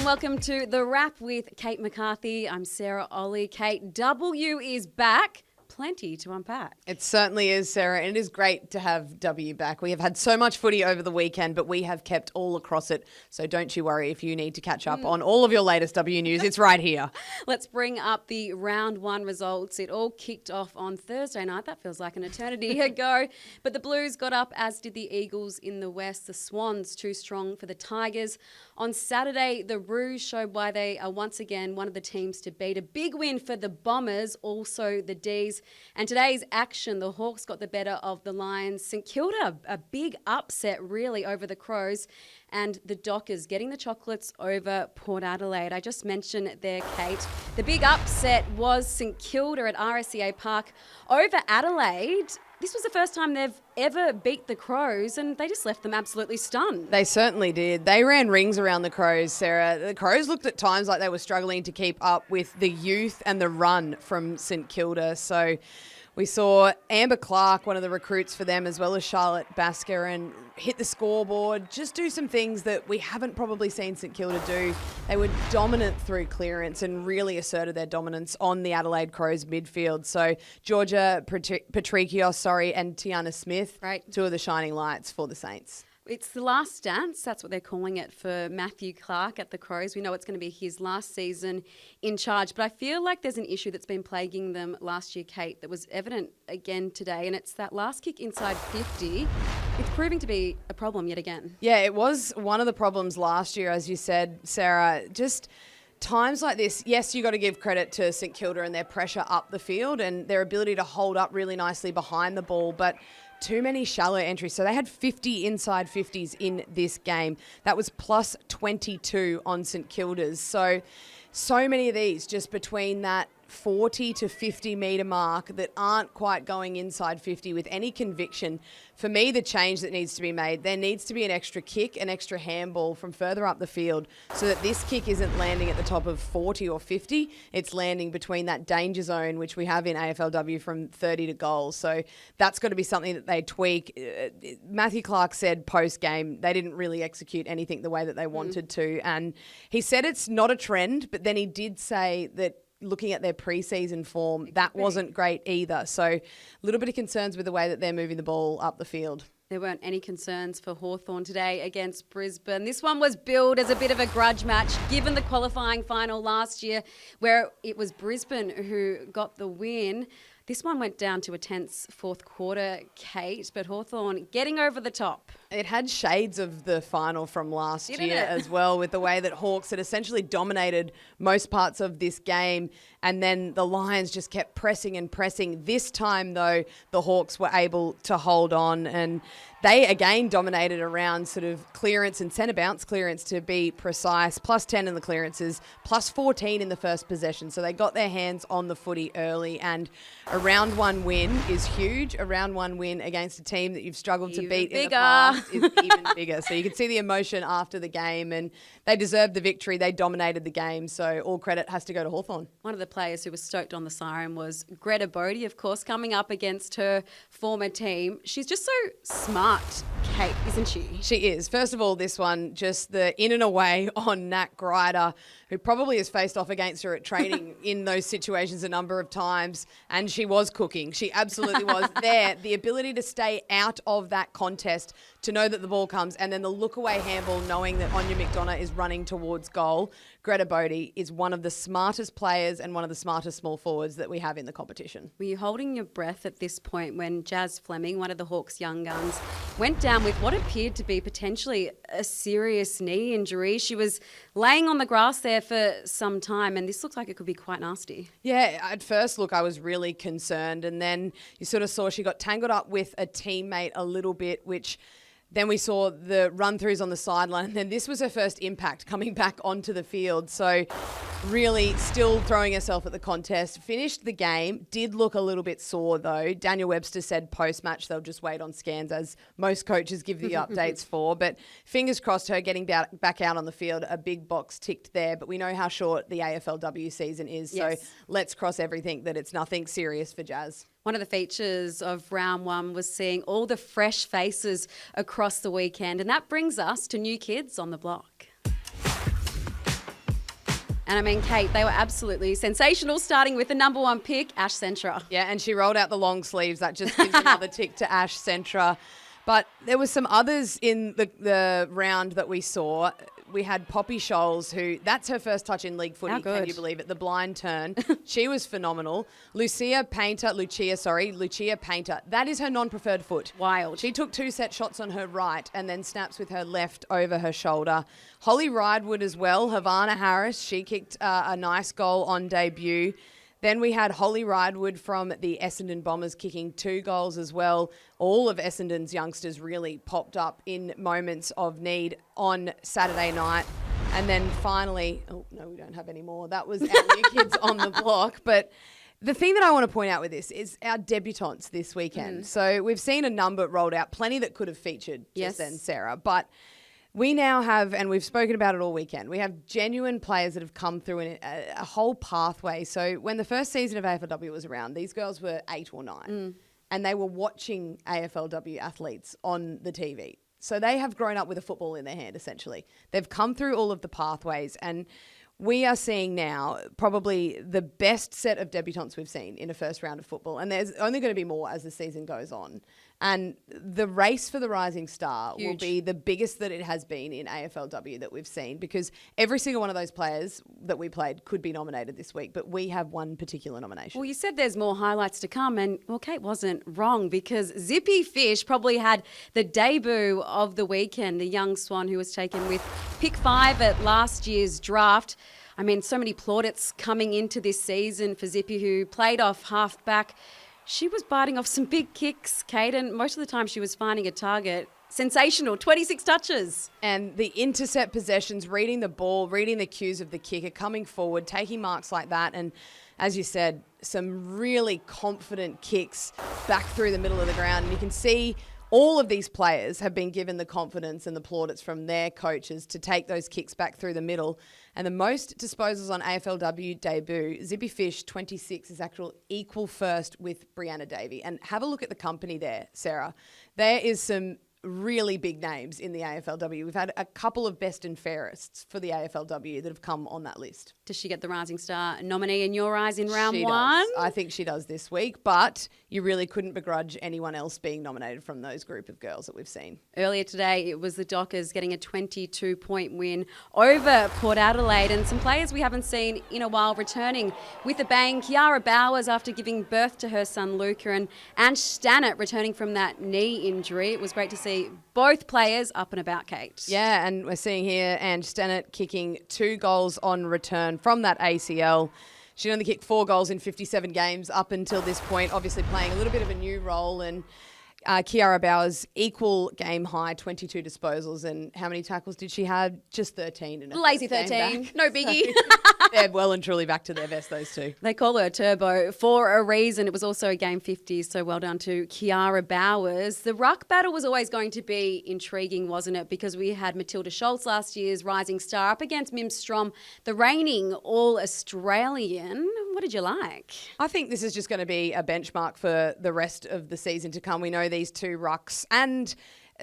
welcome to The Wrap with Kate McCarthy. I'm Sarah Olle. Kate, W is back. Plenty to unpack. It certainly is, Sarah, and it is great to have W back. We have had so much footy over the weekend, but we have kept all across it. So don't you worry if you need to catch up on all of your latest W news. It's right here. Let's bring up the round one results. It all kicked off on Thursday night. That feels like an eternity ago. But the Blues got up, as did the Eagles in the West. The Swans too strong for the Tigers. On Saturday, the Roos showed why they are once again one of the teams to beat. A big win for the Bombers, also the D's. And today's action, the Hawks got the better of the Lions. St Kilda, a big upset really over the Crows. And the Dockers getting the chocolates over Port Adelaide. I just mentioned there, Kate. The big upset was St Kilda at RSCA Park over Adelaide. This was the first time they've ever beat the Crows, and they just left them absolutely stunned. They certainly did. They ran rings around the Crows, Sarah. The Crows looked at times like they were struggling to keep up with the youth and the run from St Kilda. So we saw Amber Clark, one of the recruits for them, as well as Charlotte Basker, and hit the scoreboard, just do some things that we haven't probably seen St Kilda do. They were dominant through clearance and really asserted their dominance on the Adelaide Crows midfield. So Georgia Patrikios, and Tiana Smith, right, two of the shining lights for the Saints. It's the last dance, that's what they're calling it, for Matthew Clark at the Crows. We know it's going to be his last season in charge, but I feel like there's an issue that's been plaguing them last year, Kate, that was evident again today, and it's that last kick inside 50. It's proving to be a problem yet again. Yeah, it was one of the problems last year, as you said, Sarah. Just times like this, yes, you got to give credit to St Kilda and their pressure up the field and their ability to hold up really nicely behind the ball, but too many shallow entries. So they had 50 inside 50s in this game. That was plus 22 on St Kilda's. So many of these just between that 40 to 50 metre mark that aren't quite going inside 50 with any conviction. For me, the change that needs to be made, there needs to be an extra kick, an extra handball from further up the field so that this kick isn't landing at the top of 40 or 50. It's landing between that danger zone, which we have in AFLW from 30 to goal. So that's got to be something that they tweak. Matthew Clark said post-game they didn't really execute anything the way that they wanted to. And he said it's not a trend, but then he did say that looking at their pre-season form, that wasn't great either. So a little bit of concerns with the way that they're moving the ball up the field. There weren't any concerns for Hawthorn today against Brisbane. This one was billed as a bit of a grudge match, given the qualifying final last year where it was Brisbane who got the win. This one went down to a tense fourth quarter, Kate, but Hawthorn getting over the top. It had shades of the final from last year as well, with the way that Hawks had essentially dominated most parts of this game, and then the Lions just kept pressing and pressing. This time, though, the Hawks were able to hold on, and they again dominated around sort of clearance and centre bounce clearance, to be precise, plus 10 in the clearances, plus 14 in the first possession. So they got their hands on the footy early, and a round one win is huge. A round one win against a team that you've struggled to beat in the past is even bigger. So you can see the emotion after the game, and they deserved the victory. They dominated the game, so all credit has to go to Hawthorn. One of the players who was stoked on the siren was Greta Bod, of course, coming up against her former team. She's just so smart, Kate, isn't she? She is. First of all, this one, just the in and away on Nat Grider, who probably has faced off against her at training in those situations a number of times, and she was cooking. She absolutely was there. The ability to stay out of that contest, to know that the ball comes, and then the look-away handball, knowing that Anya McDonough is running towards goal. Greta Bod is one of the smartest players and one of the smartest small forwards that we have in the competition. Were you holding your breath at this point when Jazz Fleming, one of the Hawks' young guns, went down with what appeared to be potentially a serious knee injury? She was laying on the grass there for some time, and this looks like it could be quite nasty. Yeah, at first look, I was really concerned, and then you sort of saw she got tangled up with a teammate a little bit, which then we saw the run-throughs on the sideline, and then this was her first impact coming back onto the field. So really still throwing herself at the contest. Finished the game. Did look a little bit sore, though. Daniel Webster said post-match they'll just wait on scans, as most coaches give the updates for. But fingers crossed her getting back out on the field. A big box ticked there. But we know how short the AFLW season is. Yes. So let's cross everything that it's nothing serious for Jazz. One of the features of round one was seeing all the fresh faces across the weekend, and that brings us to new kids on the block. And I mean, Kate, they were absolutely sensational, starting with the number 1 pick, Ash Centra. Yeah, and she rolled out the long sleeves. That just gives another tick to Ash Centra. But there were some others in the round that we saw. We had Poppy Scholes, who, that's her first touch in league footy, can you believe it? The blind turn. She was phenomenal. Lucia Painter, that is her non-preferred foot. Wild. She took 2 set shots on her right and then snaps with her left over her shoulder. Holly Ridewood as well, Havana Harris, she kicked a nice goal on debut. Then we had Holly Ridewood from the Essendon Bombers kicking 2 goals as well. All of Essendon's youngsters really popped up in moments of need on Saturday night. And then finally, oh, no, we don't have any more. That was our new kids on the block. But the thing that I want to point out with this is our debutantes this weekend. So we've seen a number rolled out, plenty that could have featured just then, Sarah. But we now have, and we've spoken about it all weekend, we have genuine players that have come through in a whole pathway. So when the first season of AFLW was around, these girls were 8 or 9 and they were watching AFLW athletes on the TV. So they have grown up with a football in their hand, essentially. They've come through all of the pathways, and we are seeing now probably the best set of debutantes we've seen in a first round of football. And there's only going to be more as the season goes on. And the race for the rising star will be the biggest that it has been in AFLW that we've seen, because every single one of those players that we played could be nominated this week, but we have one particular nomination. Well, you said there's more highlights to come, and well, Kate wasn't wrong, because Zippy Fish probably had the debut of the weekend, the young swan who was taken with pick 5 at last year's draft. I mean, so many plaudits coming into this season for Zippy, who played off half-back. She was biting off some big kicks, Kate, and most of the time she was finding a target. Sensational, 26 touches. And the intercept possessions, reading the ball, reading the cues of the kicker, coming forward, taking marks like that. And as you said, some really confident kicks back through the middle of the ground. And you can see all of these players have been given the confidence and the plaudits from their coaches to take those kicks back through the middle. And the most disposals on AFLW debut, Zippy Fish, 26, is actual equal first with Brianna Davey. And have a look at the company there, Sarah. There is some really big names in the AFLW. We've had a couple of best and fairest for the AFLW that have come on that list. Does she get the Rising Star nominee in your eyes in round She 1? does. I think she does this week, but you really couldn't begrudge anyone else being nominated from those group of girls that we've seen. Earlier today, it was the Dockers getting a 22-point win over Port Adelaide, and some players we haven't seen in a while returning with a bang. Kiara Bowers after giving birth to her son Luca, and Ange Stannett returning from that knee injury. It was great to see both players up and about, Kate. Yeah, and we're seeing here Ange Stannett kicking 2 goals on return from that ACL. She only kicked 4 goals in 57 games up until this point, obviously playing a little bit of a new role. And Kiara Bowers, equal game high, 22 disposals. And how many tackles did she have? Just 13. In Lazy 13. No biggie. So they're well and truly back to their best, those two. They call her Turbo for a reason. It was also a game 50, so well done to Kiara Bowers. The ruck battle was always going to be intriguing, wasn't it? Because we had Matilda Schultz, last year's Rising Star, up against Mim Strom, the reigning All-Australian. What did you like? I think this is just going to be a benchmark for the rest of the season to come. We know these 2 rucks, and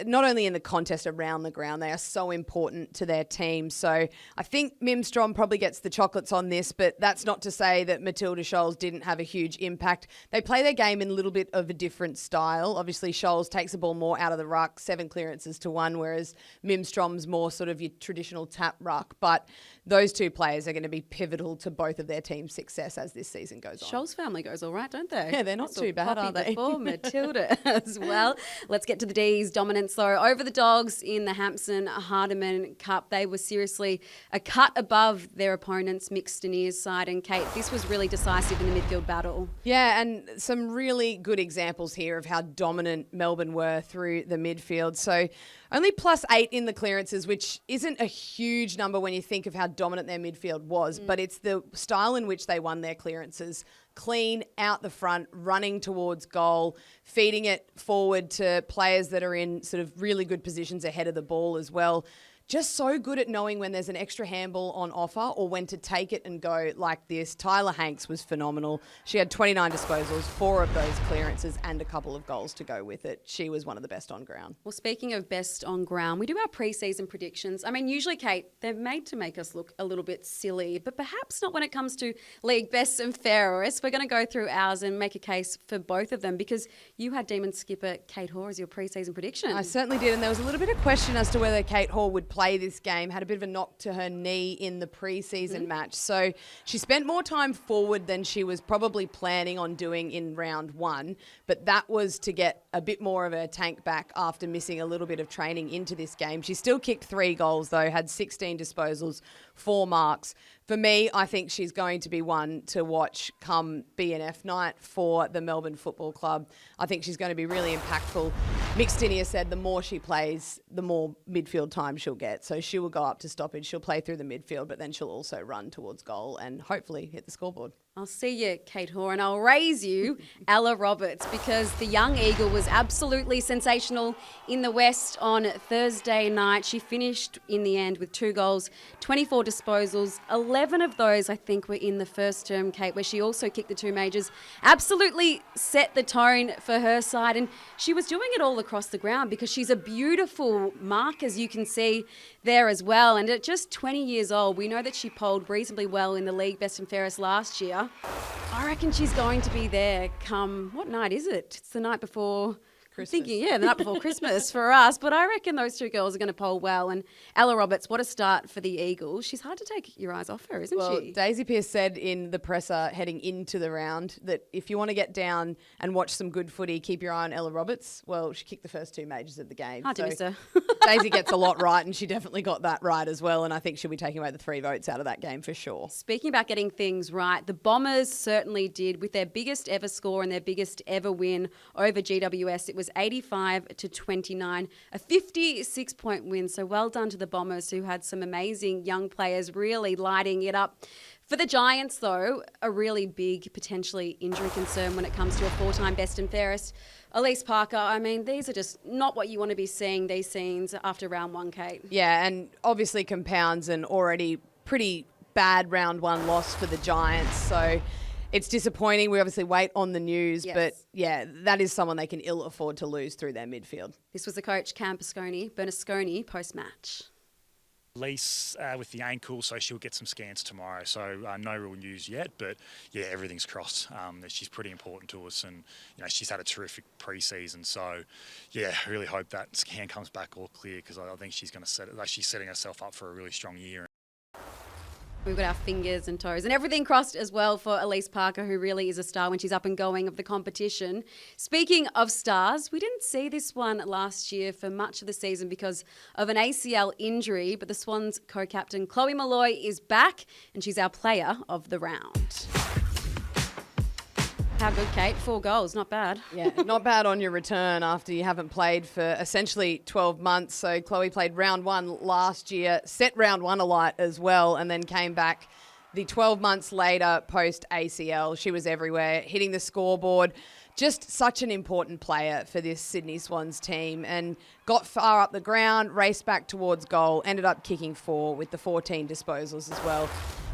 not only in the contest around the ground, they are so important to their team. So I think Mim Strom probably gets the chocolates on this, but that's not to say that Matilda Scholes didn't have a huge impact. They play their game in a little bit of a different style. Obviously, Scholes takes the ball more out of the ruck, 7 clearances to 1, whereas Mim Strom's more sort of your traditional tap ruck. But those 2 players are going to be pivotal to both of their team's success as this season goes on. Scholes family goes all right, don't they? Yeah, they're not too bad, are they? For Matilda as well. Let's get to the D's dominance, though. Over the Dogs in the Hampson Hardeman Cup, they were seriously a cut above their opponents, Mixed Steniers side. And Kate, this was really decisive in the midfield battle. Yeah, and some really good examples here of how dominant Melbourne were through the midfield. So only +8 in the clearances, which isn't a huge number when you think of how dominant their midfield was, but it's the style in which they won their clearances. Clean, out the front, running towards goal, feeding it forward to players that are in sort of really good positions ahead of the ball as well. just so good at knowing when there's an extra handball on offer or when to take it and go like this. Tyler Hanks was phenomenal. She had 29 disposals, 4 of those clearances and a couple of goals to go with it. She was one of the best on ground. Well, speaking of best on ground, we do our pre-season predictions. I mean, usually, Kate, they're made to make us look a little bit silly, but perhaps not when it comes to league best and fairest. We're going to go through ours and make a case for both of them because you had Demon skipper Kate Hoare as your pre-season prediction. I certainly did, and there was a little bit of question as to whether Kate Hoare would play this game. Had a bit of a knock to her knee in the pre-season match, so she spent more time forward than she was probably planning on doing in round 1, but that was to get a bit more of a tank back after missing a little bit of training into this game. She still kicked 3 goals though, had 16 disposals, 4 marks. For me, I think she's going to be one to watch come BNF night for the Melbourne Football Club. I think she's going to be really impactful. Mick Stinia said the more she plays, the more midfield time she'll get. So she will go up to stoppage. She'll play through the midfield, but then she'll also run towards goal and hopefully hit the scoreboard. I'll see you, Kate Hoare, and I'll raise you, Ella Roberts, because the young Eagle was absolutely sensational in the West on Thursday night. She finished in the end with 2 goals, 24 disposals. 11 of those, I think, were in the first term, Kate, where she also kicked the 2 majors. Absolutely set the tone for her side, and she was doing it all across the ground because she's a beautiful mark, as you can see there as well. And at just 20 years old, we know that she polled reasonably well in the league best and fairest last year. I reckon she's going to be there come, what night is it? It's the night before Christmas. The night before Christmas for us. But I reckon those 2 girls are going to poll well. And Ella Roberts, what a start for the Eagles. She's hard to take your eyes off her, isn't she? Daisy Pearce said in the presser heading into the round that if you want to get down and watch some good footy, keep your eye on Ella Roberts. Well, she kicked the first 2 majors of the game. Hard to miss her. Daisy gets a lot right, and she definitely got that right as well. And I think she'll be taking away the 3 votes out of that game for sure. Speaking about getting things right, the Bombers certainly did with their biggest ever score and their biggest ever win over GWS. It was 85-29, a 56-point win. So well done to the Bombers, who had some amazing young players really lighting it up. For the Giants, though, a really big, potentially injury concern when it comes to a 4-time best and fairest. Elise Parker, I mean, these are just not what you want to be seeing, these scenes after round 1, Kate. Yeah, and obviously compounds an already pretty bad round 1 loss for the Giants. So it's disappointing. We obviously wait on the news, but yeah, that is someone they can ill afford to lose through their midfield. This was the coach, Cam Bernasconi, post-match. Elise with the ankle, so she'll get some scans tomorrow. So no real news yet, but yeah, everything's crossed. She's pretty important to us, and she's had a terrific pre-season. So yeah, I really hope that scan comes back all clear because I think she's going to she's setting herself up for a really strong year. We've got our fingers and toes and everything crossed as well for Elise Parker, who really is a star when she's up and going of the competition. Speaking of stars, we didn't see this one last year for much of the season because of an ACL injury, but the Swans co-captain Chloe Mallaloy is back and she's our player of the round. How good, Kate? 4 goals, not bad. Yeah, not bad on your return after you haven't played for essentially 12 months. So Chloe played round 1 last year, set round 1 alight as well, and then came back the 12 months later post-ACL. She was everywhere, hitting the scoreboard. Just such an important player for this Sydney Swans team, and got far up the ground, raced back towards goal, ended up kicking 4 with the 14 disposals as well.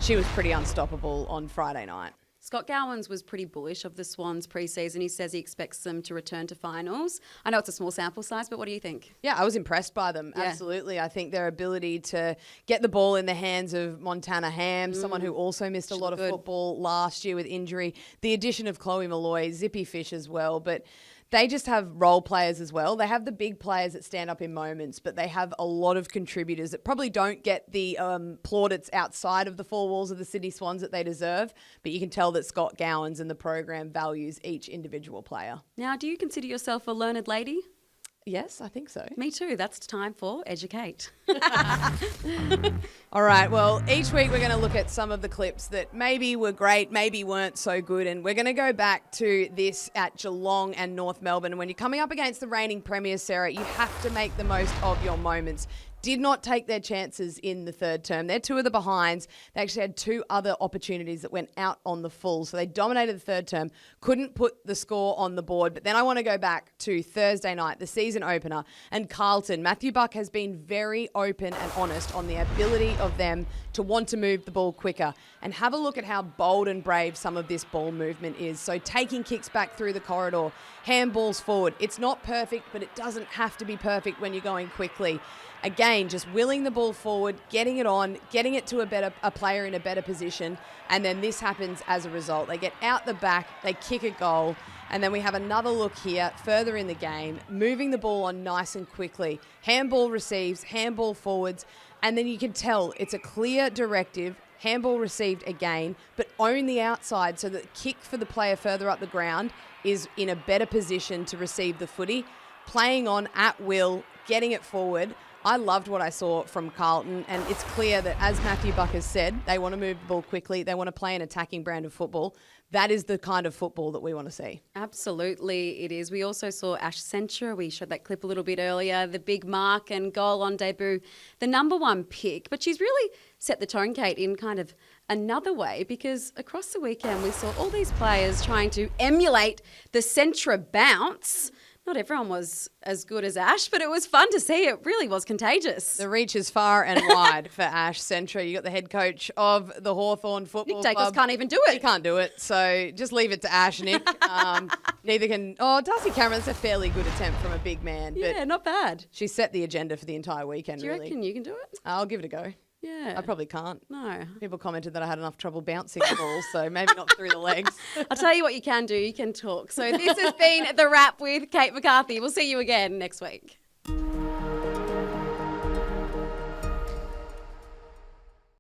She was pretty unstoppable on Friday night. Scott Gowans was pretty bullish of the Swans pre-season. He says he expects them to return to finals. I know it's a small sample size, but what do you think? Yeah, I was impressed by them. Yeah. Absolutely. I think their ability to get the ball in the hands of Montana Ham, someone who also missed a lot of football last year with injury. The addition of Chloe Mallaloy, Zippy Fish as well, but they just have role players as well. They have the big players that stand up in moments, but they have a lot of contributors that probably don't get the plaudits outside of the 4 walls of the Sydney Swans that they deserve. But you can tell that Scott Gowans and the program values each individual player. Now, do you consider yourself a learned lady? Yes, I think so. Me too. That's time for Educate. All right. Well, each week we're going to look at some of the clips that maybe were great, maybe weren't so good. And we're going to go back to this at Geelong and North Melbourne. And when you're coming up against the reigning premiers, Sarah, you have to make the most of your moments. did not take their chances in the third term. They're two of the behinds. They actually had two other opportunities that went out on the full. So they dominated the third term, couldn't put the score on the board. But then I want to go back to Thursday night, the season opener, and Carlton. Matthew Buck has been very open and honest on the ability of them to want to move the ball quicker. And have a look at how bold and brave some of this ball movement is. So taking kicks back through the corridor, handballs forward. It's not perfect, but it doesn't have to be perfect when you're going quickly. Again, just willing the ball forward, getting it on, getting it to a player in a better position, and then this happens as a result. They get out the back, they kick a goal, and then we have another look here, further in the game, moving the ball on nice and quickly. Handball receives, handball forwards, and then you can tell it's a clear directive. Handball received again, but own the outside so that the kick for the player further up the ground is in a better position to receive the footy. Playing on at will, getting it forward. I loved what I saw from Carlton, and it's clear that, as Matthew Buck has said, they want to move the ball quickly. They want to play an attacking brand of football. That is the kind of football that we want to see. Absolutely, it is. We also saw Ash Centra. We showed that clip a little bit earlier. The big mark and goal on debut. The number one pick. But she's really set the tone, Kate, in kind of another way, because across the weekend we saw all these players trying to emulate the Centra bounce. Not everyone was as good as Ash, but it was fun to see. It really was contagious. The reach is far and wide for Ash Centra. You got the head coach of the Hawthorn Football Nick Club. Dacos can't even do it. He can't do it, so just leave it to Ash, Nick. Neither can... Oh, Darcy Cameron's a fairly good attempt from a big man. Yeah, but not bad. she set the agenda for the entire weekend, Do you really. reckon you can do it? I'll give it a go. Yeah. I probably can't. No. People commented that I had enough trouble bouncing the ball, so maybe not through the legs. I'll tell you what you can do. You can talk. So this has been The Wrap with Kate McCarthy. We'll see you again next week.